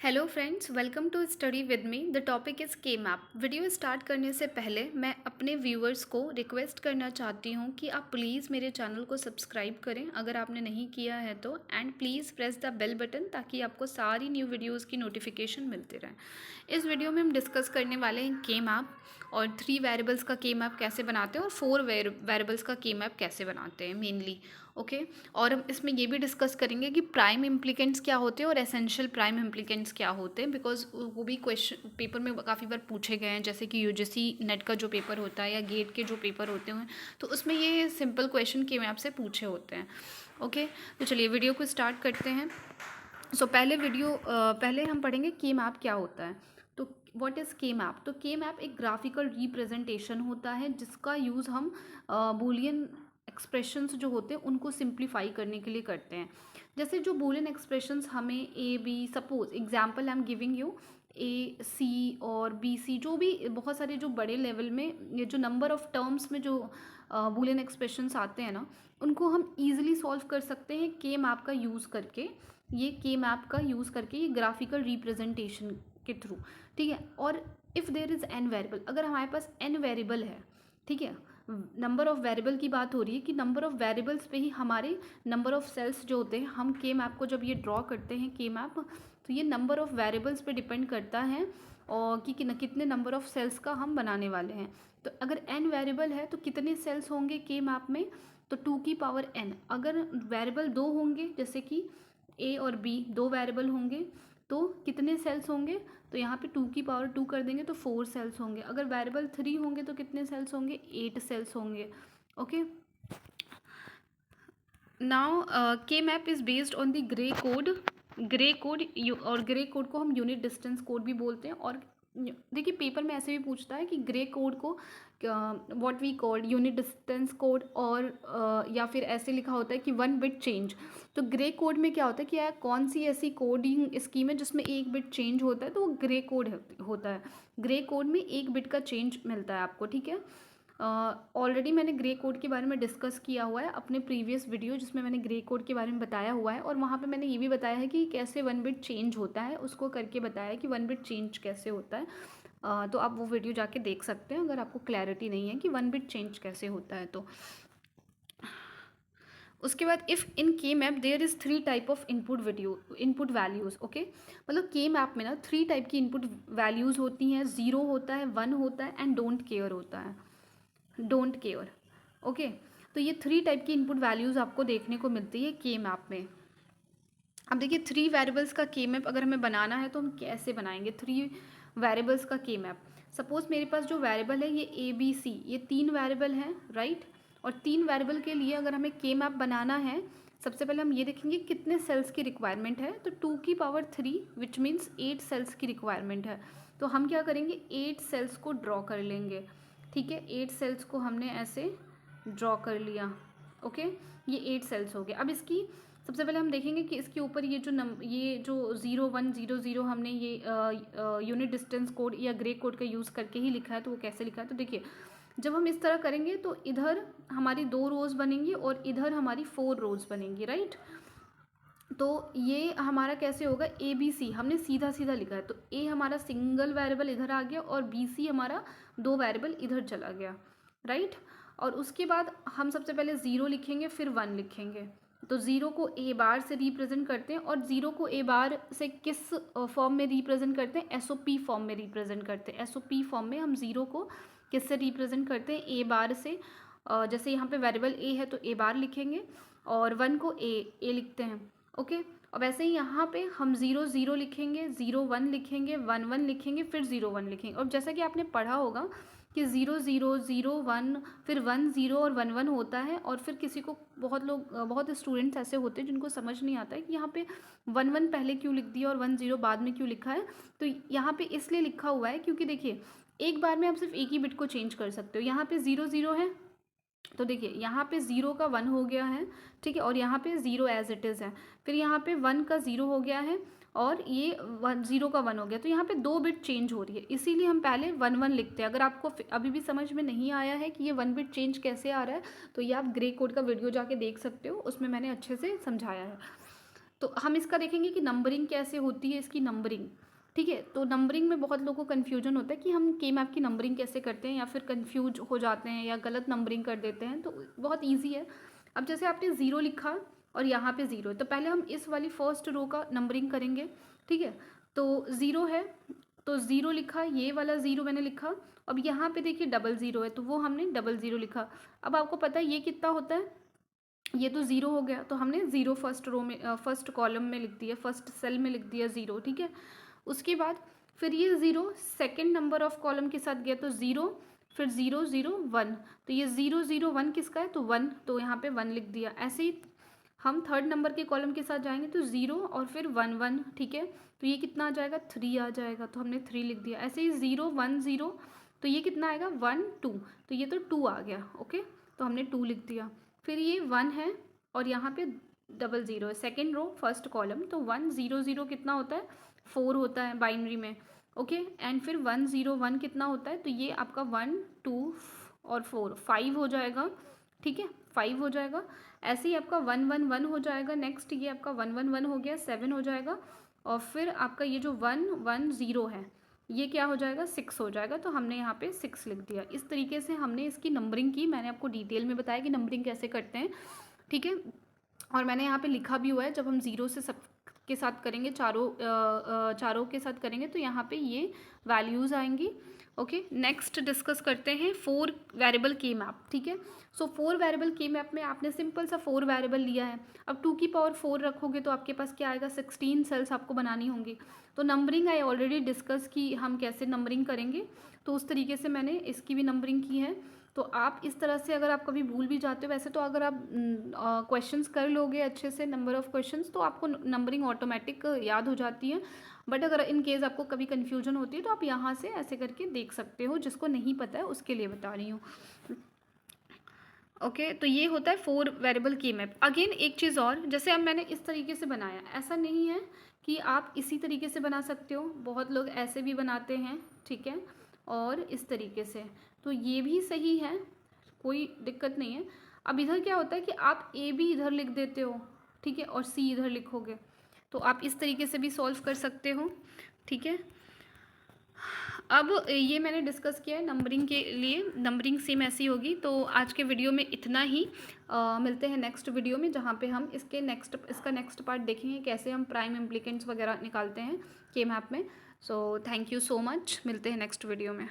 Hello friends, welcome to study with me. The topic is K map. Video start करने से पहले मैं अपने व्यूअर्स को रिक्वेस्ट करना चाहती हूँ कि आप प्लीज़ मेरे चैनल को सब्सक्राइब करें अगर आपने नहीं किया है तो, and please press the bell button ताकि आपको सारी न्यू वीडियोज़ की नोटिफिकेशन मिलते रहें। इस वीडियो में हम डिस्कस करने वाले हैं के मैप और 3 वेरिएबल्स का के मैप कैसे बनाते हैं और 4 वेरिएबल्स का के मैप कैसे बनाते हैं मेनली। ओके और हम इसमें ये भी डिस्कस करेंगे कि प्राइम इम्प्लिकेंट्स क्या होते हैं और एसेंशियल प्राइम इम्प्लिकेंट्स क्या होते हैं, बिकॉज वो भी क्वेश्चन पेपर में काफ़ी बार पूछे गए हैं, जैसे कि यूजीसी नेट का जो पेपर होता है या गेट के जो पेपर होते हैं तो उसमें ये सिंपल क्वेश्चन के मैप से पूछे होते हैं। ओके तो चलिए वीडियो को स्टार्ट करते हैं। पहले हम पढ़ेंगे के मैप क्या होता है। तो व्हाट इज़ के मैप? तो के मैप एक ग्राफिकल रिप्रेजेंटेशन होता है जिसका यूज़ हम बूलियन एक्सप्रेशंस जो होते हैं उनको सिंप्लीफाई करने के लिए करते हैं। जैसे जो बूलियन एक्सप्रेशंस हमें A B, suppose example I am giving you A C और बी सी, जो भी बहुत सारे जो बड़े लेवल में ये जो नंबर ऑफ टर्म्स में जो बूलियन एक्सप्रेशंस आते हैं ना, उनको हम ईजिली सॉल्व कर सकते हैं के मैप का यूज़ करके। ये के मैप का यूज़ करके ये ग्राफिकल रिप्रेजेंटेशन के थ्रू, ठीक है। और if there is an variable, अगर हमारे पास एन वेरिएबल है, ठीक है, नंबर ऑफ़ वेरिएबल की बात हो रही है कि नंबर ऑफ़ वेरिएबल्स पे ही हमारे नंबर ऑफ़ सेल्स जो होते हैं, हम के मैप को जब ये ड्रॉ करते हैं के मैप, तो ये नंबर ऑफ़ वेरिएबल्स पे डिपेंड करता है और कि कितने नंबर ऑफ़ सेल्स का हम बनाने वाले हैं। तो अगर एन वेरिएबल है तो कितने सेल्स होंगे के मैप में? तो 2 की पावर एन। अगर वेरिएबल 2 होंगे, जैसे कि ए और बी 2 वेरिएबल होंगे, तो कितने सेल्स होंगे? तो यहाँ पे 2 की पावर 2 कर देंगे तो 4 सेल्स होंगे। अगर वेरिएबल 3 होंगे तो कितने सेल्स होंगे? 8 सेल्स होंगे। ओके नाउ के map is based on the grey code. और ग्रे कोड को हम यूनिट डिस्टेंस कोड भी बोलते हैं। और देखिए पेपर में ऐसे भी पूछता है कि ग्रे कोड को what we called unit distance code, और या फिर ऐसे लिखा होता है कि 1 बिट चेंज। तो ग्रे कोड में क्या होता है कि यार कौन सी ऐसी कोडिंग स्कीम है जिसमें 1 बिट चेंज होता है, तो वो ग्रे कोड होता है। ग्रे कोड में 1 बिट का चेंज मिलता है आपको, ठीक है। ऑलरेडी मैंने ग्रे कोड के बारे में डिस्कस किया हुआ है अपने प्रीवियस वीडियो, जिसमें मैंने ग्रे कोड के बारे में बताया हुआ है, और वहाँ पे मैंने ये भी बताया है कि कैसे 1 बिट चेंज होता है, उसको करके बताया है कि 1 बिट चेंज कैसे होता है। तो आप वो वीडियो जाके देख सकते हैं अगर आपको क्लैरिटी नहीं है कि 1 बिट चेंज कैसे होता है। तो उसके बाद if in K map there is 3 type of input values. Okay मतलब के मैप में ना 3 टाइप की इनपुट वैल्यूज़ होती हैं। 0 होता है, 1 होता है एंड डोंट केयर होता है। Don't care, okay. तो ये 3 टाइप की इनपुट वैल्यूज़ आपको देखने को मिलती है के मैप में। अब देखिए 3 वेरिएबल्स का के मैप अगर हमें बनाना है तो हम कैसे बनाएंगे 3 वेरिएबल्स का के मैप? सपोज मेरे पास जो वेरिएबल है ये ए बी सी, ये 3 वेरिएबल हैं, राइट। और 3 वेरिएबल के लिए अगर हमें के मैप बनाना है, सबसे पहले हम ये देखेंगे कितने सेल्स की रिक्वायरमेंट है। तो 2 की पावर 3 विच मीन्स 8 सेल्स की रिक्वायरमेंट है। तो हम क्या करेंगे, 8 सेल्स को ड्रॉ कर लेंगे, ठीक है। 8 सेल्स को हमने ऐसे ड्रॉ कर लिया, ओके। ये 8 सेल्स हो गए। अब इसकी सबसे पहले हम देखेंगे कि इसके ऊपर ये जो 0100 हमने ये यूनिट डिस्टेंस कोड या ग्रे कोड का यूज़ करके ही लिखा है, तो वो कैसे लिखा है? तो देखिए जब हम इस तरह करेंगे तो इधर हमारी 2 रोज़ बनेंगी और इधर हमारी 4 रोज़ बनेंगी, राइट। तो ये हमारा कैसे होगा, ए बी सी हमने सीधा सीधा लिखा है, तो ए हमारा सिंगल वेरिएबल इधर आ गया और बी सी हमारा 2 वेरिएबल इधर चला गया, राइट। और उसके बाद हम सबसे पहले 0 लिखेंगे फिर 1 लिखेंगे। तो 0 को ए बार से रिप्रेजेंट करते हैं, और 0 को ए बार से किस फॉर्म में रिप्रेजेंट करते हैं? एस ओ पी फॉर्म में रिप्रेजेंट करते हैं। एस ओ पी फॉर्म में हम 0 को किससे रिप्रेजेंट करते हैं? ए बार से। जैसे यहाँ पे वेरिएबल ए है तो ए बार लिखेंगे, और 1 को ए लिखते हैं, ओके। और वैसे ही यहाँ पे हम 0 0 लिखेंगे, 0 1 लिखेंगे, 1 1 लिखेंगे, फिर 0 1 लिखेंगे। और जैसा कि आपने पढ़ा होगा कि 0 0 0 1 फिर 1 0 और 1 1 होता है। और फिर किसी को बहुत स्टूडेंट्स ऐसे होते हैं जिनको समझ नहीं आता है कि यहाँ पे 1 1 पहले क्यों लिख दिया और 1 0 बाद में क्यों लिखा है। तो यहाँ पे इसलिए लिखा हुआ है क्योंकि देखिए एक बार में आप सिर्फ एक ही बिट को चेंज कर सकते हो। यहाँ पे 0 0 है, तो देखिए यहाँ पे 0 का 1 हो गया है, ठीक है, और यहाँ पे 0 एज इट इज़ है। फिर यहाँ पे 1 का 0 हो गया है और ये 0 का 1 हो गया। तो यहाँ पे 2 बिट चेंज हो रही है, इसीलिए हम पहले 1 1 लिखते हैं। अगर आपको अभी भी समझ में नहीं आया है कि ये 1 बिट चेंज कैसे आ रहा है, तो ये आप ग्रे कोड का वीडियो जाके देख सकते हो, उसमें मैंने अच्छे से समझाया है। तो हम इसका देखेंगे कि नंबरिंग कैसे होती है, इसकी नंबरिंग, ठीक है। तो नंबरिंग में बहुत लोगों को कन्फ्यूजन होता है कि हम के मैप की नंबरिंग कैसे करते हैं, या फिर कन्फ्यूज हो जाते हैं या गलत नंबरिंग कर देते हैं। तो बहुत ईजी है। अब जैसे आपने ज़ीरो लिखा और यहाँ पे ज़ीरो है, तो पहले हम इस वाली फर्स्ट रो का नंबरिंग करेंगे, ठीक है। तो ज़ीरो है तो ज़ीरो लिखा, ये वाला ज़ीरो मैंने लिखा। अब यहाँ पे देखिए डबल ज़ीरो है, तो वो हमने डबल ज़ीरो लिखा। अब आपको पता है ये कितना होता है, ये तो ज़ीरो हो गया, तो हमने ज़ीरो फर्स्ट रो में फर्स्ट कॉलम में लिख दिया, फर्स्ट सेल में लिख दिया ज़ीरो, ठीक है। उसके बाद फिर ये zero second number of column के साथ गया, तो ज़ीरो, फिर ज़ीरो ज़ीरो वन, तो ये ज़ीरो ज़ीरो वन किसका है, तो वन, तो यहाँ पे वन लिख दिया। ऐसे ही हम थर्ड नंबर के कॉलम के साथ जाएंगे, तो ज़ीरो और फिर वन वन, ठीक है। तो ये कितना आ जाएगा, थ्री आ जाएगा, तो हमने थ्री लिख दिया। ऐसे ही ज़ीरो वन ज़ीरो, तो ये कितना आएगा, वन टू, तो ये तो टू आ गया, ओके, तो हमने टू लिख दिया। फिर ये वन है और यहाँ पे डबल ज़ीरो है, सेकेंड रो फर्स्ट कॉलम, तो वन ज़ीरो ज़ीरो कितना होता है, फोर होता है बाइनरी में, ओके। एंड फिर वन ज़ीरो वन कितना होता है, तो ये आपका वन टू और फोर, फाइव हो जाएगा, ठीक है, फाइव हो जाएगा। ऐसे ही आपका वन वन वन हो जाएगा। नेक्स्ट ये आपका वन वन वन हो गया, सेवन हो जाएगा। और फिर आपका ये जो वन वन ज़ीरो है, ये क्या हो जाएगा, सिक्स हो जाएगा, तो हमने यहाँ पे सिक्स लिख दिया। इस तरीके से हमने इसकी नंबरिंग की। मैंने आपको डिटेल में बताया कि नंबरिंग कैसे करते हैं, ठीक है। और मैंने यहाँ पे लिखा भी हुआ है, जब हम ज़ीरो से सब के साथ करेंगे, चारों के साथ करेंगे, तो यहाँ पे ये वैल्यूज़ आएंगी, ओके। नेक्स्ट डिस्कस करते हैं फोर वेरिएबल के मैप, ठीक है। सो फोर वेरिएबल के मैप में आपने सिंपल सा फोर वेरिएबल लिया है। अब टू की पावर फोर रखोगे तो आपके पास क्या आएगा, 16 सेल्स आपको बनानी होंगी। तो नंबरिंग आई ऑलरेडी डिस्कस की हम कैसे नंबरिंग करेंगे, तो उस तरीके से मैंने इसकी भी नंबरिंग की है। तो आप इस तरह से अगर आप कभी भूल भी जाते हो, वैसे तो अगर आप क्वेश्चंस कर लोगे अच्छे से, नंबर ऑफ़ क्वेश्चंस, तो आपको नंबरिंग ऑटोमेटिक याद हो जाती है। बट अगर इन केस आपको कभी कन्फ्यूजन होती है, तो आप यहाँ से ऐसे करके देख सकते हो। जिसको नहीं पता है उसके लिए बता रही हूँ, ओके। तो ये होता है फोर वेरिएबल की मैप। अगेन एक चीज़ और, जैसे अब मैंने इस तरीके से बनाया, ऐसा नहीं है कि आप इसी तरीके से बना सकते हो। बहुत लोग ऐसे भी बनाते हैं, ठीक है, और इस तरीके से, तो ये भी सही है, कोई दिक्कत नहीं है। अब इधर क्या होता है कि आप ए भी इधर लिख देते हो, ठीक है, और सी इधर लिखोगे, तो आप इस तरीके से भी सॉल्व कर सकते हो, ठीक है। अब ये मैंने डिस्कस किया है नंबरिंग के लिए, नंबरिंग सेम ऐसी होगी। तो आज के वीडियो में इतना ही। मिलते हैं नेक्स्ट वीडियो में, जहाँ पे हम इसका नेक्स्ट पार्ट देखेंगे, कैसे हम प्राइम इम्प्लिकेंट्स वगैरह निकालते हैं के मैप में। So thank you so much, मिलते हैं नेक्स्ट वीडियो में।